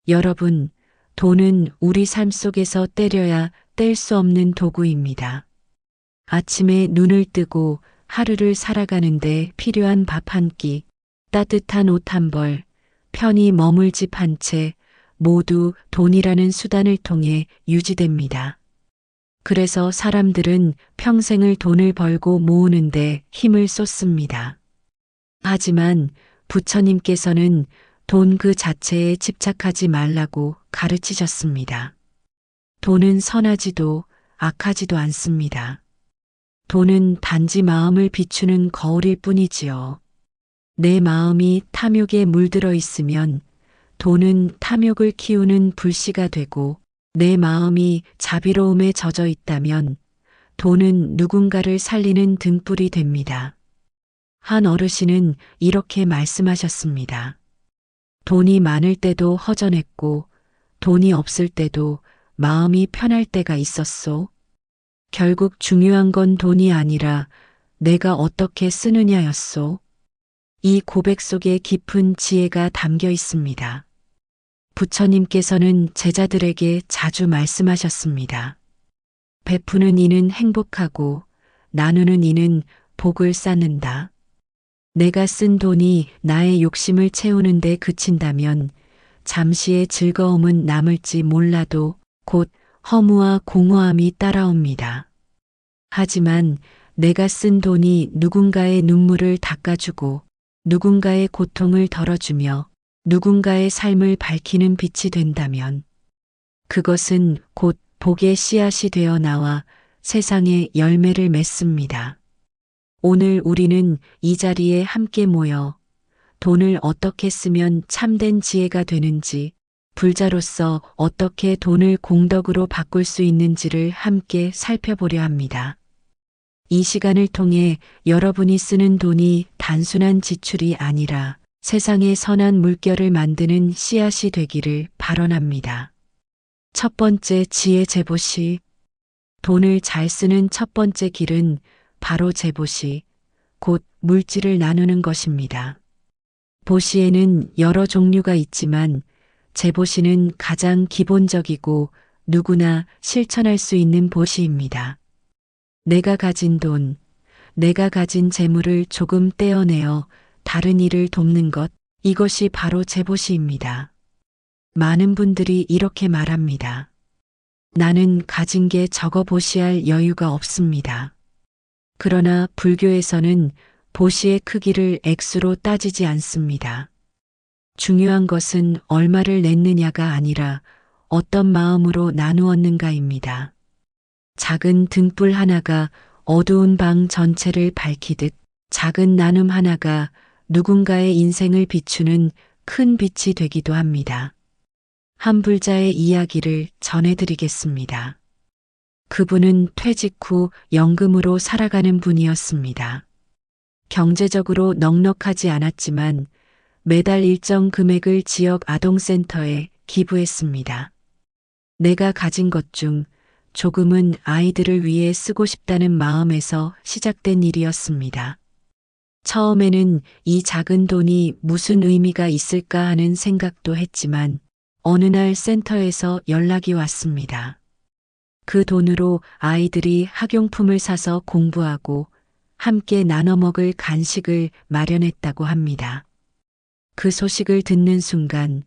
여러분, 돈은 우리 삶 속에서 때려야 뗄 수 없는 도구입니다. 아침에 눈을 뜨고 하루를 살아가는데 필요한 밥 한 끼, 따뜻한 옷 한 벌, 편히 머물 집 한 채, 모두 돈이라는 수단을 통해 유지됩니다. 그래서 사람들은 평생을 돈을 벌고 모으는데 힘을 쏟습니다. 하지만 부처님께서는 돈 그 자체에 집착하지 말라고 가르치셨습니다. 돈은 선하지도 악하지도 않습니다. 돈은 단지 마음을 비추는 거울일 뿐이지요. 내 마음이 탐욕에 물들어 있으면 돈은 탐욕을 키우는 불씨가 되고, 내 마음이 자비로움에 젖어 있다면 돈은 누군가를 살리는 등불이 됩니다. 한 어르신은 이렇게 말씀하셨습니다. 돈이 많을 때도 허전했고 돈이 없을 때도 마음이 편할 때가 있었소. 결국 중요한 건 돈이 아니라 내가 어떻게 쓰느냐였소. 이 고백 속에 깊은 지혜가 담겨 있습니다. 부처님께서는 제자들에게 자주 말씀하셨습니다. 베푸는 이는 행복하고 나누는 이는 복을 쌓는다. 내가 쓴 돈이 나의 욕심을 채우는데 그친다면 잠시의 즐거움은 남을지 몰라도 곧 허무와 공허함이 따라옵니다. 하지만 내가 쓴 돈이 누군가의 눈물을 닦아주고 누군가의 고통을 덜어주며 누군가의 삶을 밝히는 빛이 된다면 그것은 곧 복의 씨앗이 되어 나와 세상에 열매를 맺습니다. 오늘 우리는 이 자리에 함께 모여 돈을 어떻게 쓰면 참된 지혜가 되는지, 불자로서 어떻게 돈을 공덕으로 바꿀 수 있는지를 함께 살펴보려 합니다. 이 시간을 통해 여러분이 쓰는 돈이 단순한 지출이 아니라 세상에 선한 물결을 만드는 씨앗이 되기를 발언합니다. 첫 번째 지혜 제보시. 돈을 잘 쓰는 첫 번째 길은 바로 제보시, 곧 물질을 나누는 것입니다. 보시에는 여러 종류가 있지만 제보시는 가장 기본적이고 누구나 실천할 수 있는 보시입니다. 내가 가진 돈, 내가 가진 재물을 조금 떼어내어 다른 이를 돕는 것, 이것이 바로 제보시입니다. 많은 분들이 이렇게 말합니다. 나는 가진 게 적어 보시할 여유가 없습니다. 그러나 불교에서는 보시의 크기를 액수로 따지지 않습니다. 중요한 것은 얼마를 냈느냐가 아니라 어떤 마음으로 나누었는가입니다. 작은 등불 하나가 어두운 방 전체를 밝히듯 작은 나눔 하나가 누군가의 인생을 비추는 큰 빛이 되기도 합니다. 한 불자의 이야기를 전해드리겠습니다. 그분은 퇴직 후 연금으로 살아가는 분이었습니다. 경제적으로 넉넉하지 않았지만 매달 일정 금액을 지역 아동센터에 기부했습니다. 내가 가진 것 중 조금은 아이들을 위해 쓰고 싶다는 마음에서 시작된 일이었습니다. 처음에는 이 작은 돈이 무슨 의미가 있을까 하는 생각도 했지만 어느 날 센터에서 연락이 왔습니다. 그 돈으로 아이들이 학용품을 사서 공부하고 함께 나눠 먹을 간식을 마련했다고 합니다. 그 소식을 듣는 순간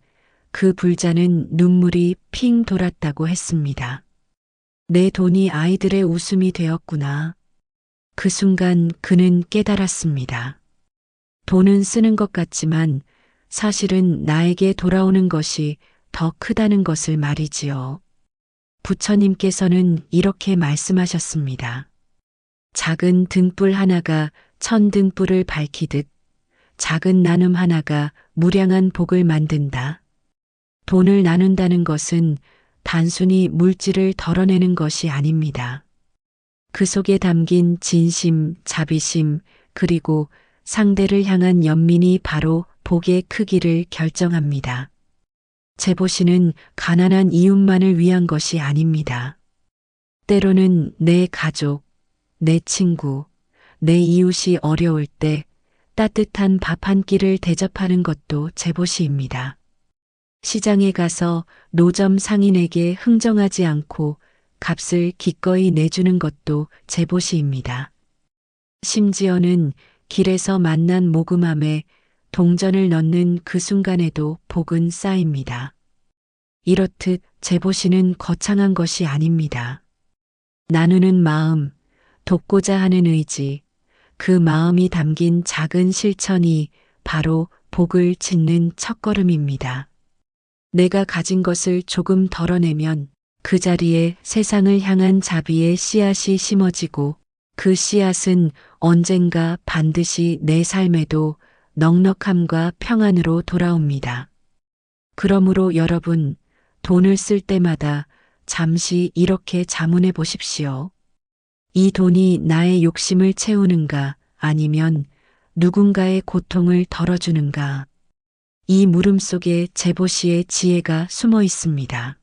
그 불자는 눈물이 핑 돌았다고 했습니다. 내 돈이 아이들의 웃음이 되었구나. 그 순간 그는 깨달았습니다. 돈은 쓰는 것 같지만 사실은 나에게 돌아오는 것이 더 크다는 것을 말이지요. 부처님께서는 이렇게 말씀하셨습니다. 작은 등불 하나가 천 등불을 밝히듯 작은 나눔 하나가 무량한 복을 만든다. 돈을 나눈다는 것은 단순히 물질을 덜어내는 것이 아닙니다. 그 속에 담긴 진심, 자비심, 그리고 상대를 향한 연민이 바로 복의 크기를 결정합니다. 제보시는 가난한 이웃만을 위한 것이 아닙니다. 때로는 내 가족, 내 친구, 내 이웃이 어려울 때 따뜻한 밥 한 끼를 대접하는 것도 제보시입니다. 시장에 가서 노점 상인에게 흥정하지 않고 값을 기꺼이 내주는 것도 제보시입니다. 심지어는 길에서 만난 모금함에 동전을 넣는 그 순간에도 복은 쌓입니다. 이렇듯 제보시는 거창한 것이 아닙니다. 나누는 마음, 돕고자 하는 의지, 그 마음이 담긴 작은 실천이 바로 복을 짓는 첫걸음입니다. 내가 가진 것을 조금 덜어내면 그 자리에 세상을 향한 자비의 씨앗이 심어지고 그 씨앗은 언젠가 반드시 내 삶에도 넉넉함과 평안으로 돌아옵니다. 그러므로 여러분, 돈을 쓸 때마다 잠시 이렇게 자문해 보십시오. 이 돈이 나의 욕심을 채우는가 아니면 누군가의 고통을 덜어주는가? 이 물음 속에 제보시의 지혜가 숨어 있습니다.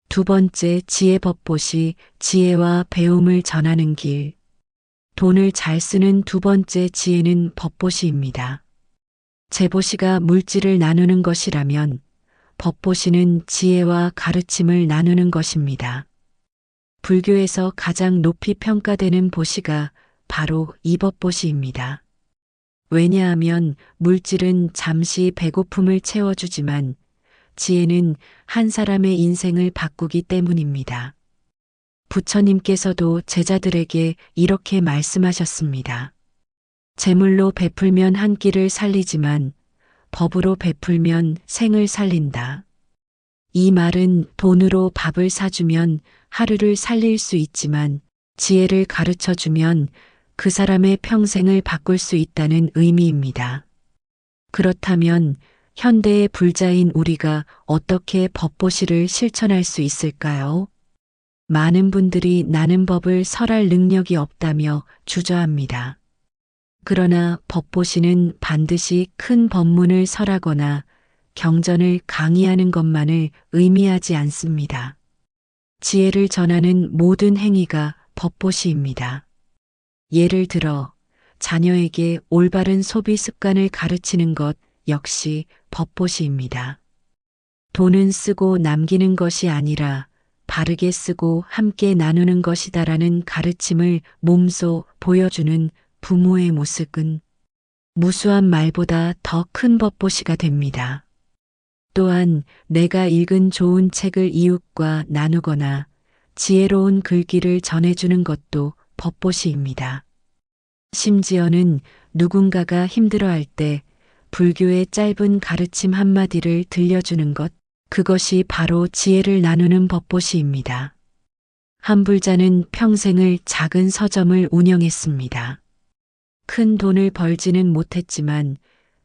두 번째 지혜 법보시, 지혜와 배움을 전하는 길. 돈을 잘 쓰는 두 번째 지혜는 법보시입니다. 제보시가 물질을 나누는 것이라면 법보시는 지혜와 가르침을 나누는 것입니다. 불교에서 가장 높이 평가되는 보시가 바로 이 법보시입니다. 왜냐하면 물질은 잠시 배고픔을 채워주지만 지혜는 한 사람의 인생을 바꾸기 때문입니다. 부처님께서도 제자들에게 이렇게 말씀하셨습니다. 재물로 베풀면 한 끼를 살리지만 법으로 베풀면 생을 살린다. 이 말은 돈으로 밥을 사주면 하루를 살릴 수 있지만 지혜를 가르쳐 주면 그 사람의 평생을 바꿀 수 있다는 의미입니다. 그렇다면 현대의 불자인 우리가 어떻게 법보시를 실천할 수 있을까요? 많은 분들이 나는 법을 설할 능력이 없다며 주저합니다. 그러나 법보시는 반드시 큰 법문을 설하거나 경전을 강의하는 것만을 의미하지 않습니다. 지혜를 전하는 모든 행위가 법보시입니다. 예를 들어 자녀에게 올바른 소비 습관을 가르치는 것 역시 법보시입니다. 돈은 쓰고 남기는 것이 아니라 바르게 쓰고 함께 나누는 것이다라는 가르침을 몸소 보여주는 부모의 모습은 무수한 말보다 더 큰 법보시가 됩니다. 또한 내가 읽은 좋은 책을 이웃과 나누거나 지혜로운 글귀를 전해주는 것도 법보시입니다. 심지어는 누군가가 힘들어할 때 불교의 짧은 가르침 한마디를 들려주는 것, 그것이 바로 지혜를 나누는 법보시입니다. 한 불자는 평생을 작은 서점을 운영했습니다. 큰 돈을 벌지는 못했지만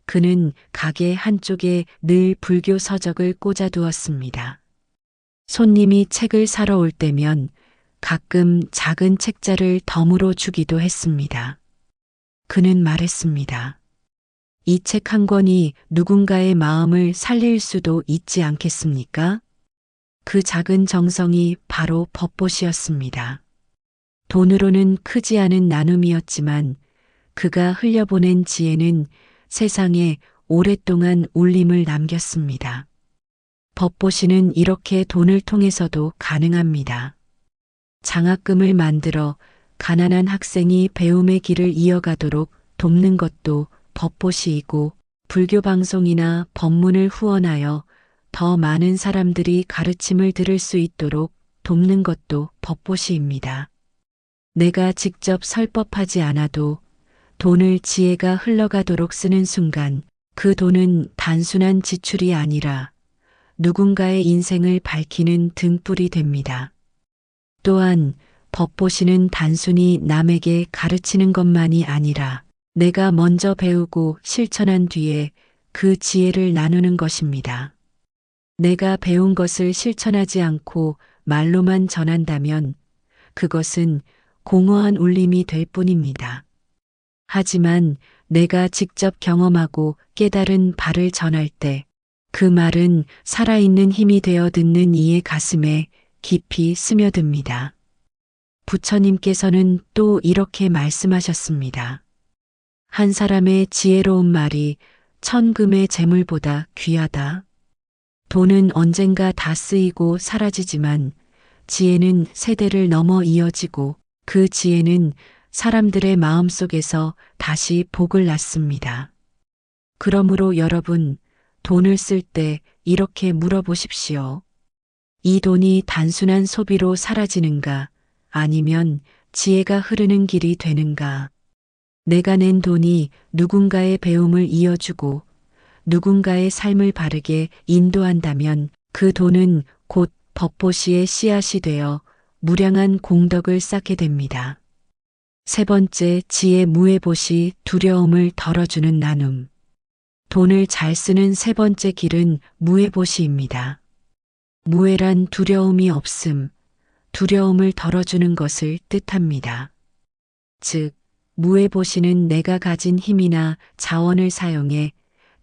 그는 가게 한쪽에 늘 불교 서적을 꽂아두었습니다. 손님이 책을 사러 올 때면 가끔 작은 책자를 덤으로 주기도 했습니다. 그는 말했습니다. 이 책 한 권이 누군가의 마음을 살릴 수도 있지 않겠습니까? 그 작은 정성이 바로 법보시였습니다. 돈으로는 크지 않은 나눔이었지만 그가 흘려보낸 지혜는 세상에 오랫동안 울림을 남겼습니다. 법보시는 이렇게 돈을 통해서도 가능합니다. 장학금을 만들어 가난한 학생이 배움의 길을 이어가도록 돕는 것도 법보시이고, 불교 방송이나 법문을 후원하여 더 많은 사람들이 가르침을 들을 수 있도록 돕는 것도 법보시입니다. 내가 직접 설법하지 않아도 돈을 지혜가 흘러가도록 쓰는 순간 그 돈은 단순한 지출이 아니라 누군가의 인생을 밝히는 등불이 됩니다. 또한 법보시는 단순히 남에게 가르치는 것만이 아니라 내가 먼저 배우고 실천한 뒤에 그 지혜를 나누는 것입니다. 내가 배운 것을 실천하지 않고 말로만 전한다면 그것은 공허한 울림이 될 뿐입니다. 하지만 내가 직접 경험하고 깨달은 바를 전할 때 그 말은 살아있는 힘이 되어 듣는 이의 가슴에 깊이 스며듭니다. 부처님께서는 또 이렇게 말씀하셨습니다. 한 사람의 지혜로운 말이 천금의 재물보다 귀하다. 돈은 언젠가 다 쓰이고 사라지지만 지혜는 세대를 넘어 이어지고 그 지혜는 사람들의 마음속에서 다시 복을 낳습니다. 그러므로 여러분, 돈을 쓸 때 이렇게 물어보십시오. 이 돈이 단순한 소비로 사라지는가? 아니면 지혜가 흐르는 길이 되는가? 내가 낸 돈이 누군가의 배움을 이어주고 누군가의 삶을 바르게 인도한다면 그 돈은 곧 법보시의 씨앗이 되어 무량한 공덕을 쌓게 됩니다. 세 번째, 지혜 무해보시 두려움을 덜어주는 나눔. 돈을 잘 쓰는 세 번째 길은 무해보시입니다. 무해란 두려움이 없음, 두려움을 덜어주는 것을 뜻합니다. 즉, 무해보시는 내가 가진 힘이나 자원을 사용해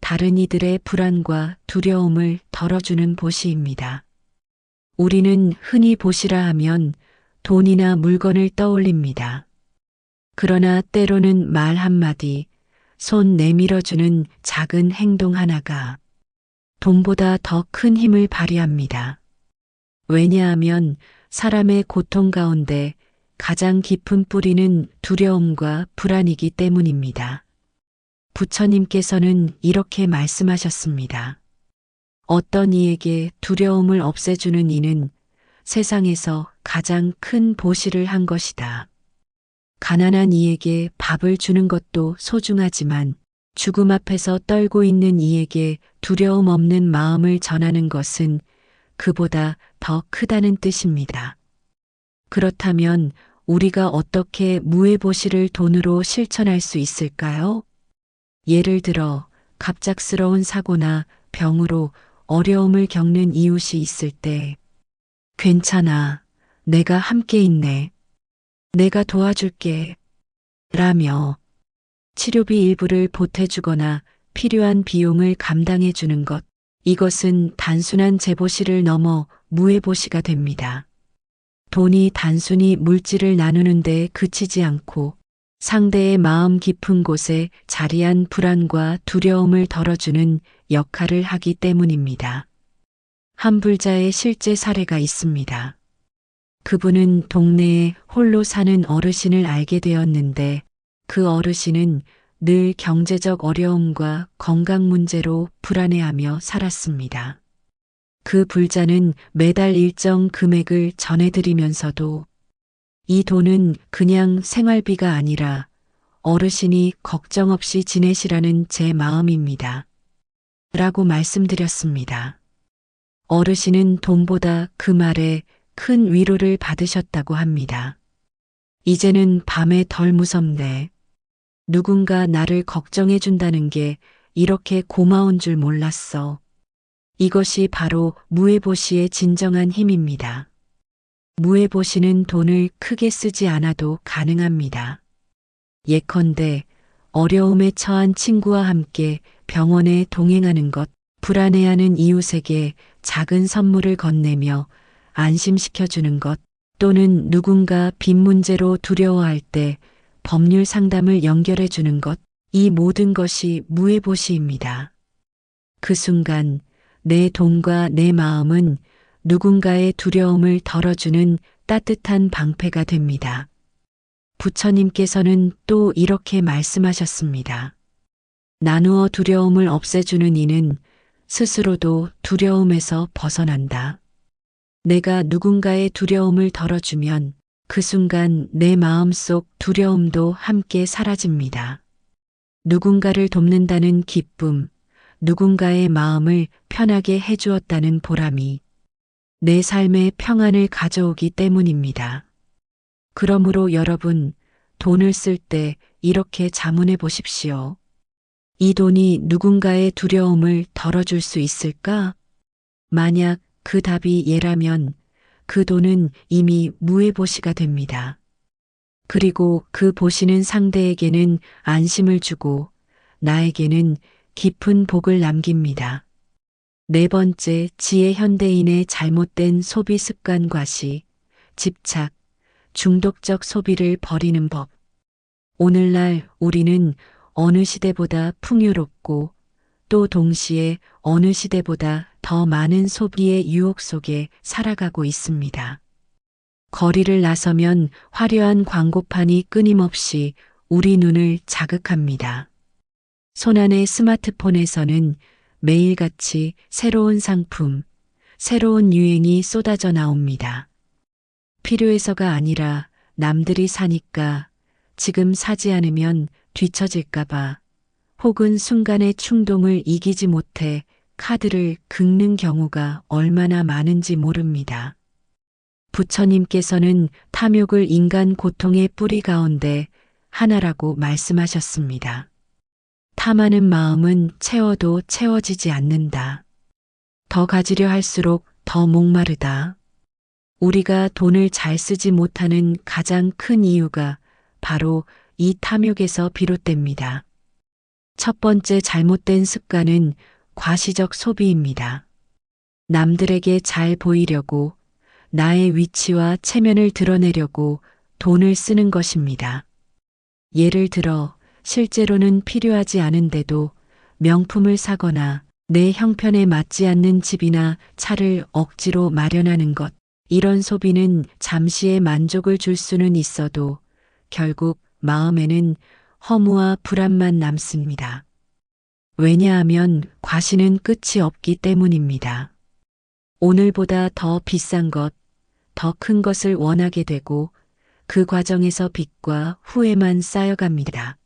다른 이들의 불안과 두려움을 덜어주는 보시입니다. 우리는 흔히 보시라 하면 돈이나 물건을 떠올립니다. 그러나 때로는 말 한마디, 손 내밀어주는 작은 행동 하나가 돈보다 더 큰 힘을 발휘합니다. 왜냐하면 사람의 고통 가운데 가장 깊은 뿌리는 두려움과 불안이기 때문입니다. 부처님께서는 이렇게 말씀하셨습니다. 어떤 이에게 두려움을 없애주는 이는 세상에서 가장 큰 보시를 한 것이다. 가난한 이에게 밥을 주는 것도 소중하지만 죽음 앞에서 떨고 있는 이에게 두려움 없는 마음을 전하는 것은 그보다 더 크다는 뜻입니다. 그렇다면 우리가 어떻게 무해보시를 돈으로 실천할 수 있을까요? 예를 들어 갑작스러운 사고나 병으로 어려움을 겪는 이웃이 있을 때 괜찮아, 내가 함께 있네, 내가 도와줄게 라며 치료비 일부를 보태주거나 필요한 비용을 감당해 주는 것, 이것은 단순한 재보시를 넘어 무해보시가 됩니다. 돈이 단순히 물질을 나누는 데 그치지 않고 상대의 마음 깊은 곳에 자리한 불안과 두려움을 덜어주는 역할을 하기 때문입니다. 한 불자의 실제 사례가 있습니다. 그분은 동네에 홀로 사는 어르신을 알게 되었는데 그 어르신은 늘 경제적 어려움과 건강 문제로 불안해하며 살았습니다. 그 불자는 매달 일정 금액을 전해드리면서도 이 돈은 그냥 생활비가 아니라 어르신이 걱정 없이 지내시라는 제 마음입니다. 라고 말씀드렸습니다. 어르신은 돈보다 그 말에 큰 위로를 받으셨다고 합니다. 이제는 밤에 덜 무섭네. 누군가 나를 걱정해 준다는 게 이렇게 고마운 줄 몰랐어. 이것이 바로 무해보시의 진정한 힘입니다. 무해보시는 돈을 크게 쓰지 않아도 가능합니다. 예컨대 어려움에 처한 친구와 함께 병원에 동행하는 것, 불안해하는 이웃에게 작은 선물을 건네며 안심시켜주는 것, 또는 누군가 빚 문제로 두려워할 때 법률 상담을 연결해 주는 것, 이 모든 것이 무해보시입니다. 그 순간 내 돈과 내 마음은 누군가의 두려움을 덜어주는 따뜻한 방패가 됩니다. 부처님께서는 또 이렇게 말씀하셨습니다. 나누어 두려움을 없애주는 이는 스스로도 두려움에서 벗어난다. 내가 누군가의 두려움을 덜어주면 그 순간 내 마음속 두려움도 함께 사라집니다. 누군가를 돕는다는 기쁨, 누군가의 마음을 편하게 해주었다는 보람이 내 삶에 평안을 가져오기 때문입니다. 그러므로 여러분, 돈을 쓸 때 이렇게 자문해 보십시오. 이 돈이 누군가의 두려움을 덜어줄 수 있을까? 만약 그 답이 예라면 그 돈은 이미 무해보시가 됩니다. 그리고 그 보시는 상대에게는 안심을 주고 나에게는 깊은 복을 남깁니다. 네 번째, 지혜 현대인의 잘못된 소비 습관 과시, 집착, 중독적 소비를 버리는 법. 오늘날 우리는 어느 시대보다 풍요롭고 또 동시에 어느 시대보다 더 많은 소비의 유혹 속에 살아가고 있습니다. 거리를 나서면 화려한 광고판이 끊임없이 우리 눈을 자극합니다. 손안의 스마트폰에서는 매일같이 새로운 상품, 새로운 유행이 쏟아져 나옵니다. 필요해서가 아니라 남들이 사니까 지금 사지 않으면 뒤처질까봐 혹은 순간의 충동을 이기지 못해 카드를 긁는 경우가 얼마나 많은지 모릅니다. 부처님께서는 탐욕을 인간 고통의 뿌리 가운데 하나라고 말씀하셨습니다. 탐하는 마음은 채워도 채워지지 않는다. 더 가지려 할수록 더 목마르다. 우리가 돈을 잘 쓰지 못하는 가장 큰 이유가 바로 이 탐욕에서 비롯됩니다. 첫 번째 잘못된 습관은 과시적 소비입니다. 남들에게 잘 보이려고 나의 위치와 체면을 드러내려고 돈을 쓰는 것입니다. 예를 들어 실제로는 필요하지 않은데도 명품을 사거나 내 형편에 맞지 않는 집이나 차를 억지로 마련하는 것. 이런 소비는 잠시의 만족을 줄 수는 있어도 결국 마음에는 허무와 불안만 남습니다. 왜냐하면 과시는 끝이 없기 때문입니다. 오늘보다 더 비싼 것, 더 큰 것을 원하게 되고 그 과정에서 빚과 후회만 쌓여갑니다.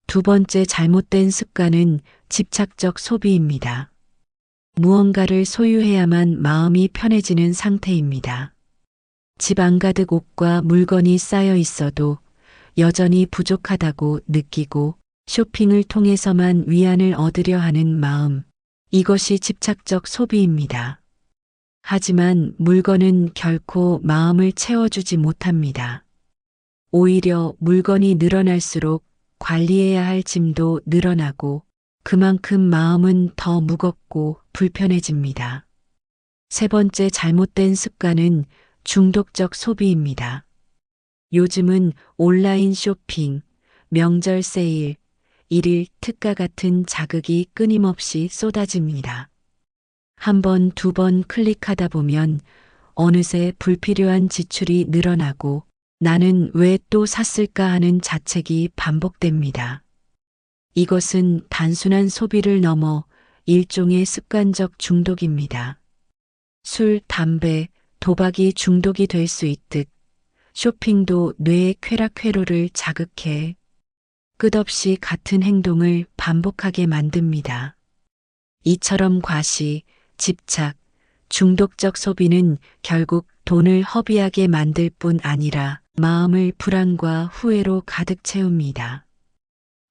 두 번째 잘못된 습관은 집착적 소비입니다. 무언가를 소유해야만 마음이 편해지는 상태입니다. 집 안가득 옷과 물건이 쌓여 있어도 여전히 부족하다고 느끼고 쇼핑을 통해서만 위안을 얻으려 하는 마음. 이것이 집착적 소비입니다. 하지만 물건은 결코 마음을 채워주지 못합니다. 오히려 물건이 늘어날수록 관리해야 할 짐도 늘어나고 그만큼 마음은 더 무겁고 불편해집니다. 세 번째 잘못된 습관은 중독적 소비입니다. 요즘은 온라인 쇼핑, 명절 세일, 일일 특가 같은 자극이 끊임없이 쏟아집니다. 한 번, 두 번 클릭하다 보면 어느새 불필요한 지출이 늘어나고 나는 왜 또 샀을까 하는 자책이 반복됩니다. 이것은 단순한 소비를 넘어 일종의 습관적 중독입니다. 술, 담배, 도박이 중독이 될 수 있듯 쇼핑도 뇌의 쾌락 회로를 자극해 끝없이 같은 행동을 반복하게 만듭니다. 이처럼 과시, 집착, 중독적 소비는 결국 돈을 허비하게 만들 뿐 아니라 마음을 불안과 후회로 가득 채웁니다.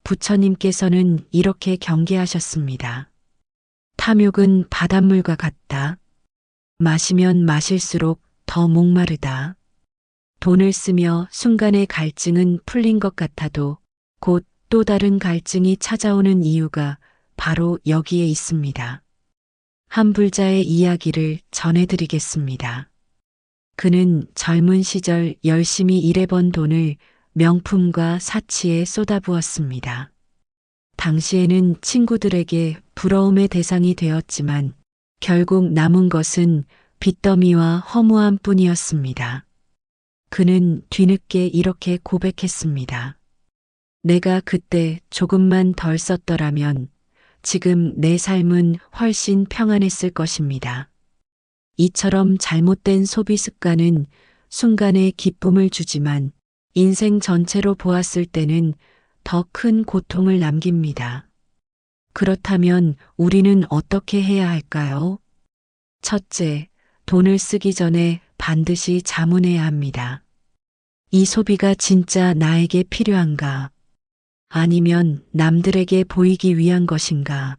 부처님께서는 이렇게 경계하셨습니다. 탐욕은 바닷물과 같다. 마시면 마실수록 더 목마르다. 돈을 쓰며 순간의 갈증은 풀린 것 같아도 곧 또 다른 갈증이 찾아오는 이유가 바로 여기에 있습니다. 한 불자의 이야기를 전해드리겠습니다. 그는 젊은 시절 열심히 일해번 돈을 명품과 사치에 쏟아부었습니다. 당시에는 친구들에게 부러움의 대상이 되었지만 결국 남은 것은 빚더미와 허무함 뿐이었습니다. 그는 뒤늦게 이렇게 고백했습니다. 내가 그때 조금만 덜 썼더라면 지금 내 삶은 훨씬 평안했을 것입니다. 이처럼 잘못된 소비 습관은 순간의 기쁨을 주지만 인생 전체로 보았을 때는 더 큰 고통을 남깁니다. 그렇다면 우리는 어떻게 해야 할까요? 첫째, 돈을 쓰기 전에 반드시 자문해야 합니다. 이 소비가 진짜 나에게 필요한가? 아니면 남들에게 보이기 위한 것인가?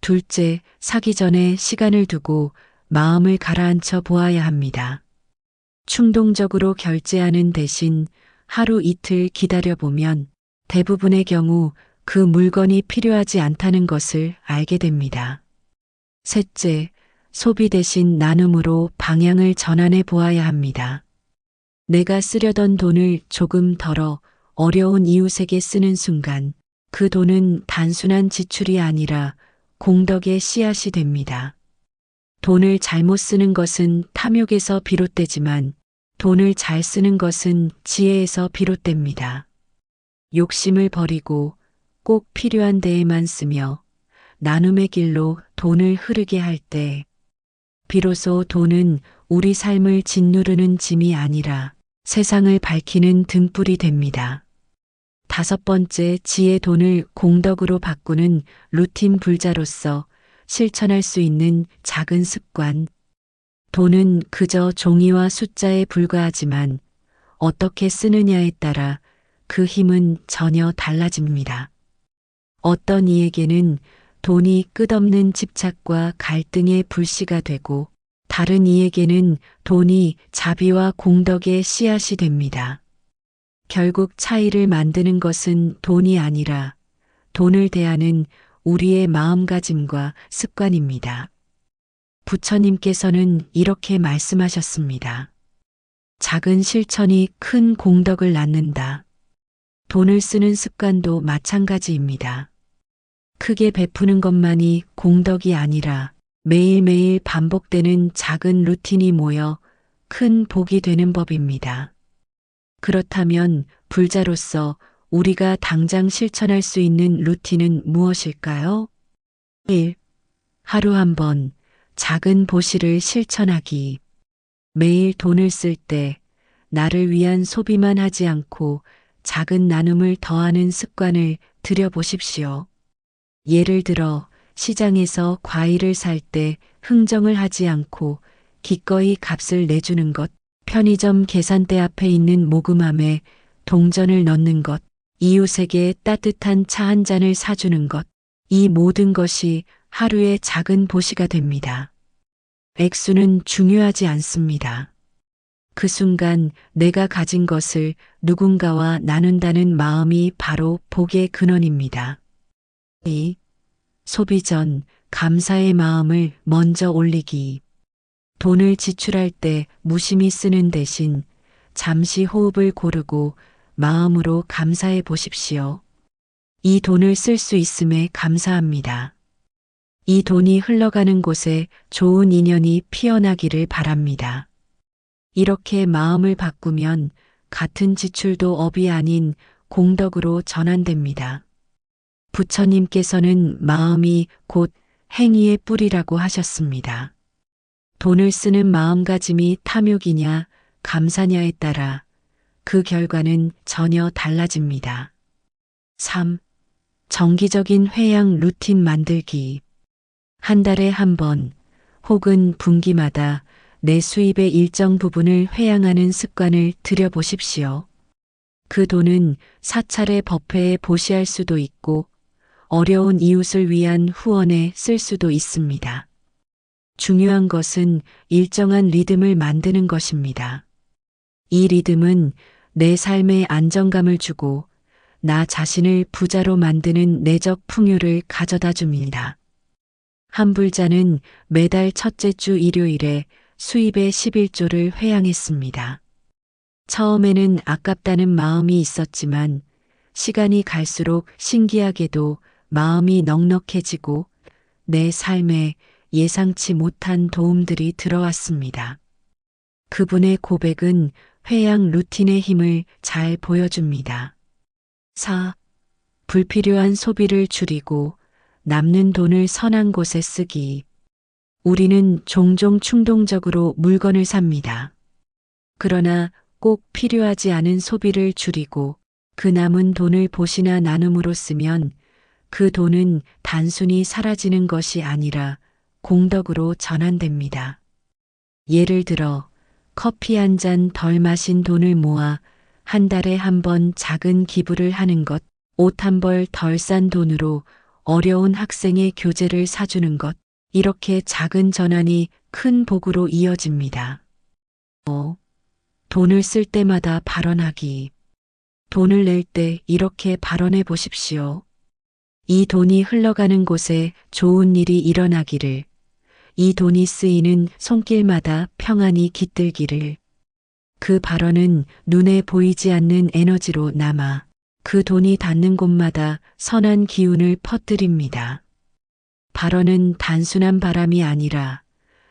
둘째, 사기 전에 시간을 두고 마음을 가라앉혀 보아야 합니다. 충동적으로 결제하는 대신 하루 이틀 기다려보면 대부분의 경우 그 물건이 필요하지 않다는 것을 알게 됩니다. 셋째, 소비 대신 나눔으로 방향을 전환해 보아야 합니다. 내가 쓰려던 돈을 조금 덜어 어려운 이웃에게 쓰는 순간 그 돈은 단순한 지출이 아니라 공덕의 씨앗이 됩니다. 돈을 잘못 쓰는 것은 탐욕에서 비롯되지만 돈을 잘 쓰는 것은 지혜에서 비롯됩니다. 욕심을 버리고 꼭 필요한 데에만 쓰며 나눔의 길로 돈을 흐르게 할 때 비로소 돈은 우리 삶을 짓누르는 짐이 아니라 세상을 밝히는 등불이 됩니다. 다섯 번째, 지혜. 돈을 공덕으로 바꾸는 루틴 불자로서 실천할 수 있는 작은 습관. 돈은 그저 종이와 숫자에 불과하지만 어떻게 쓰느냐에 따라 그 힘은 전혀 달라집니다. 어떤 이에게는 돈이 끝없는 집착과 갈등의 불씨가 되고 다른 이에게는 돈이 자비와 공덕의 씨앗이 됩니다. 결국 차이를 만드는 것은 돈이 아니라 돈을 대하는 우리의 마음가짐과 습관입니다. 부처님께서는 이렇게 말씀하셨습니다. 작은 실천이 큰 공덕을 낳는다. 돈을 쓰는 습관도 마찬가지입니다. 크게 베푸는 것만이 공덕이 아니라 매일매일 반복되는 작은 루틴이 모여 큰 복이 되는 법입니다. 그렇다면 불자로서 우리가 당장 실천할 수 있는 루틴은 무엇일까요? 1. 하루 한 번 작은 보시를 실천하기. 매일 돈을 쓸 때 나를 위한 소비만 하지 않고 작은 나눔을 더하는 습관을 들여보십시오. 예를 들어 시장에서 과일을 살 때 흥정을 하지 않고 기꺼이 값을 내주는 것, 편의점 계산대 앞에 있는 모금함에 동전을 넣는 것, 이웃에게 따뜻한 차 한 잔을 사주는 것, 이 모든 것이 하루의 작은 보시가 됩니다. 액수는 중요하지 않습니다. 그 순간 내가 가진 것을 누군가와 나눈다는 마음이 바로 복의 근원입니다. 2. 소비 전 감사의 마음을 먼저 올리기. 돈을 지출할 때 무심히 쓰는 대신 잠시 호흡을 고르고 마음으로 감사해 보십시오. 이 돈을 쓸 수 있음에 감사합니다. 이 돈이 흘러가는 곳에 좋은 인연이 피어나기를 바랍니다. 이렇게 마음을 바꾸면 같은 지출도 업이 아닌 공덕으로 전환됩니다. 부처님께서는 마음이 곧 행위의 뿌리라고 하셨습니다. 돈을 쓰는 마음가짐이 탐욕이냐 감사냐에 따라 그 결과는 전혀 달라집니다. 3. 정기적인 회양 루틴 만들기. 한 달에 한 번 혹은 분기마다 내 수입의 일정 부분을 회양하는 습관을 들여보십시오. 그 돈은 사찰의 법회에 보시할 수도 있고 어려운 이웃을 위한 후원에 쓸 수도 있습니다. 중요한 것은 일정한 리듬을 만드는 것입니다. 이 리듬은 내 삶에 안정감을 주고 나 자신을 부자로 만드는 내적 풍요를 가져다 줍니다. 한 불자는 매달 첫째 주 일요일에 수입의 11조를 회양했습니다. 처음에는 아깝다는 마음이 있었지만 시간이 갈수록 신기하게도 마음이 넉넉해지고 내 삶에 예상치 못한 도움들이 들어왔습니다. 그분의 고백은 회양 루틴의 힘을 잘 보여줍니다. 4. 불필요한 소비를 줄이고 남는 돈을 선한 곳에 쓰기. 우리는 종종 충동적으로 물건을 삽니다. 그러나 꼭 필요하지 않은 소비를 줄이고 그 남은 돈을 보시나 나눔으로 쓰면 그 돈은 단순히 사라지는 것이 아니라 공덕으로 전환됩니다. 예를 들어 커피 한 잔 덜 마신 돈을 모아 한 달에 한 번 작은 기부를 하는 것, 옷 한 벌 덜 싼 돈으로 어려운 학생의 교재를 사주는 것, 이렇게 작은 전환이 큰 복으로 이어집니다. 5. 돈을 쓸 때마다 발언하기. 돈을 낼 때 이렇게 발언해 보십시오. 이 돈이 흘러가는 곳에 좋은 일이 일어나기를, 이 돈이 쓰이는 손길마다 평안이 깃들기를. 그 발언은 눈에 보이지 않는 에너지로 남아 그 돈이 닿는 곳마다 선한 기운을 퍼뜨립니다. 발언은 단순한 바람이 아니라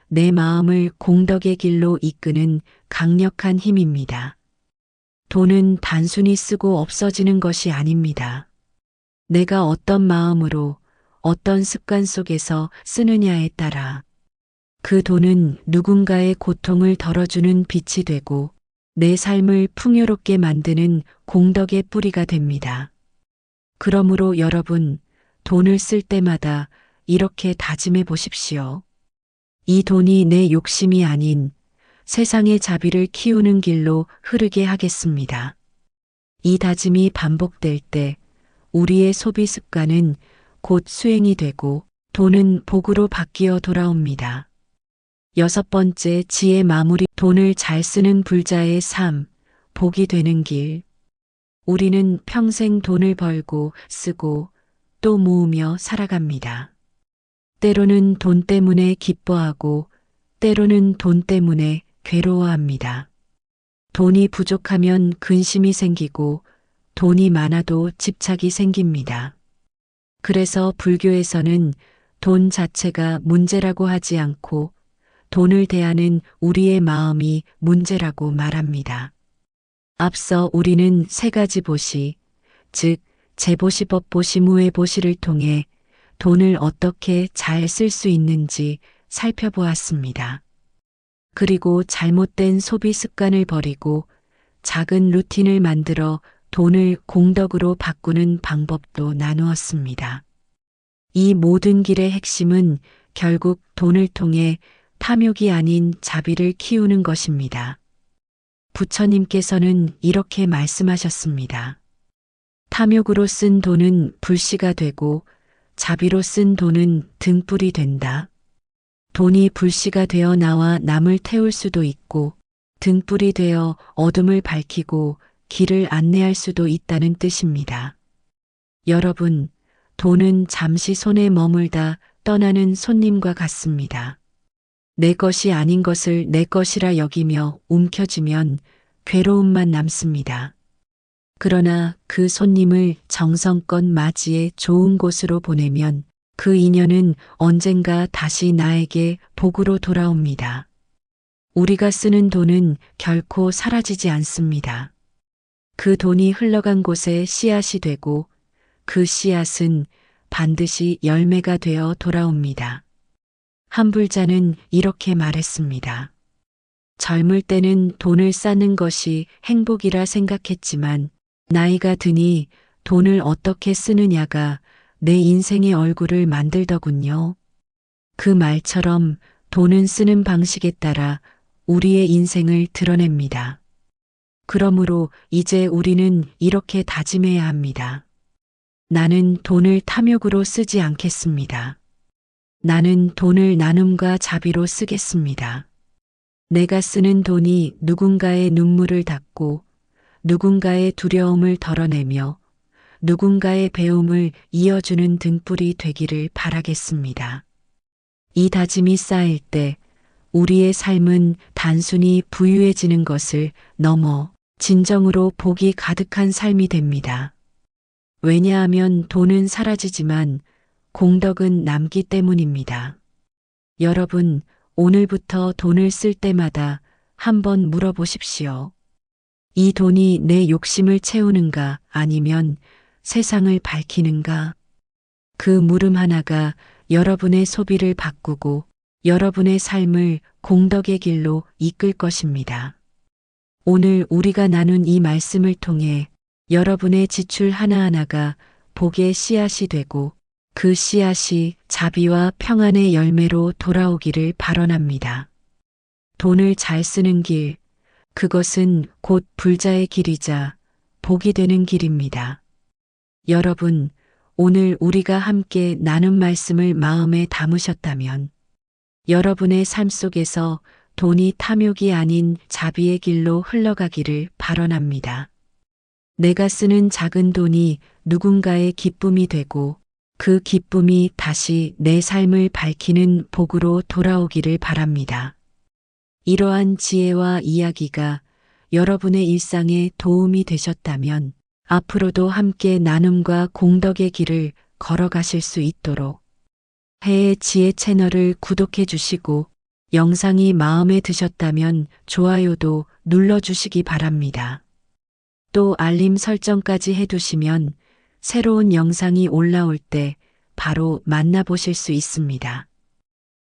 내 마음을 공덕의 길로 이끄는 강력한 힘입니다. 돈은 단순히 쓰고 없어지는 것이 아닙니다. 내가 어떤 마음으로 어떤 습관 속에서 쓰느냐에 따라 그 돈은 누군가의 고통을 덜어주는 빛이 되고 내 삶을 풍요롭게 만드는 공덕의 뿌리가 됩니다. 그러므로 여러분, 돈을 쓸 때마다 이렇게 다짐해 보십시오. 이 돈이 내 욕심이 아닌 세상의 자비를 키우는 길로 흐르게 하겠습니다. 이 다짐이 반복될 때 우리의 소비 습관은 곧 수행이 되고 돈은 복으로 바뀌어 돌아옵니다. 6번째 지혜 마무리. 돈을 잘 쓰는 불자의 삶, 복이 되는 길. 우리는 평생 돈을 벌고 쓰고 또 모으며 살아갑니다. 때로는 돈 때문에 기뻐하고 때로는 돈 때문에 괴로워합니다. 돈이 부족하면 근심이 생기고 돈이 많아도 집착이 생깁니다. 그래서 불교에서는 돈 자체가 문제라고 하지 않고 돈을 대하는 우리의 마음이 문제라고 말합니다. 앞서 우리는 3가지 보시, 즉 재보시, 법보시, 무예보시를 통해 돈을 어떻게 잘 쓸 수 있는지 살펴보았습니다. 그리고 잘못된 소비 습관을 버리고 작은 루틴을 만들어 돈을 공덕으로 바꾸는 방법도 나누었습니다. 이 모든 길의 핵심은 결국 돈을 통해 탐욕이 아닌 자비를 키우는 것입니다. 부처님께서는 이렇게 말씀하셨습니다. 탐욕으로 쓴 돈은 불씨가 되고 자비로 쓴 돈은 등불이 된다. 돈이 불씨가 되어 나와 남을 태울 수도 있고 등불이 되어 어둠을 밝히고 길을 안내할 수도 있다는 뜻입니다. 여러분, 돈은 잠시 손에 머물다 떠나는 손님과 같습니다. 내 것이 아닌 것을 내 것이라 여기며 움켜쥐면 괴로움만 남습니다. 그러나 그 손님을 정성껏 맞이해 좋은 곳으로 보내면 그 인연은 언젠가 다시 나에게 복으로 돌아옵니다. 우리가 쓰는 돈은 결코 사라지지 않습니다. 그 돈이 흘러간 곳에 씨앗이 되고 그 씨앗은 반드시 열매가 되어 돌아옵니다. 한 불자는 이렇게 말했습니다. 젊을 때는 돈을 쌓는 것이 행복이라 생각했지만 나이가 드니 돈을 어떻게 쓰느냐가 내 인생의 얼굴을 만들더군요. 그 말처럼 돈은 쓰는 방식에 따라 우리의 인생을 드러냅니다. 그러므로 이제 우리는 이렇게 다짐해야 합니다. 나는 돈을 탐욕으로 쓰지 않겠습니다. 나는 돈을 나눔과 자비로 쓰겠습니다. 내가 쓰는 돈이 누군가의 눈물을 닦고 누군가의 두려움을 덜어내며 누군가의 배움을 이어주는 등불이 되기를 바라겠습니다. 이 다짐이 쌓일 때 우리의 삶은 단순히 부유해지는 것을 넘어 진정으로 복이 가득한 삶이 됩니다. 왜냐하면 돈은 사라지지만 공덕은 남기 때문입니다. 여러분, 오늘부터 돈을 쓸 때마다 한번 물어보십시오. 이 돈이 내 욕심을 채우는가 아니면 세상을 밝히는가? 그 물음 하나가 여러분의 소비를 바꾸고 여러분의 삶을 공덕의 길로 이끌 것입니다. 오늘 우리가 나눈 이 말씀을 통해 여러분의 지출 하나하나가 복의 씨앗이 되고 그 씨앗이 자비와 평안의 열매로 돌아오기를 발언합니다. 돈을 잘 쓰는 길, 그것은 곧 불자의 길이자 복이 되는 길입니다. 여러분, 오늘 우리가 함께 나눈 말씀을 마음에 담으셨다면 여러분의 삶 속에서 돈이 탐욕이 아닌 자비의 길로 흘러가기를 발언합니다. 내가 쓰는 작은 돈이 누군가의 기쁨이 되고 그 기쁨이 다시 내 삶을 밝히는 복으로 돌아오기를 바랍니다. 이러한 지혜와 이야기가 여러분의 일상에 도움이 되셨다면 앞으로도 함께 나눔과 공덕의 길을 걸어가실 수 있도록 해의 지혜 채널을 구독해 주시고 영상이 마음에 드셨다면 좋아요도 눌러주시기 바랍니다. 또 알림 설정까지 해두시면 새로운 영상이 올라올 때 바로 만나보실 수 있습니다.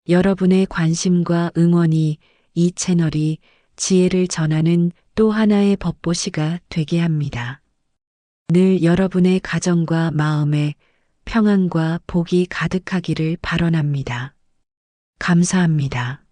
여러분의 관심과 응원이 이 채널이 지혜를 전하는 또 하나의 법보시가 되게 합니다. 늘 여러분의 가정과 마음에 평안과 복이 가득하기를 발언합니다. 감사합니다.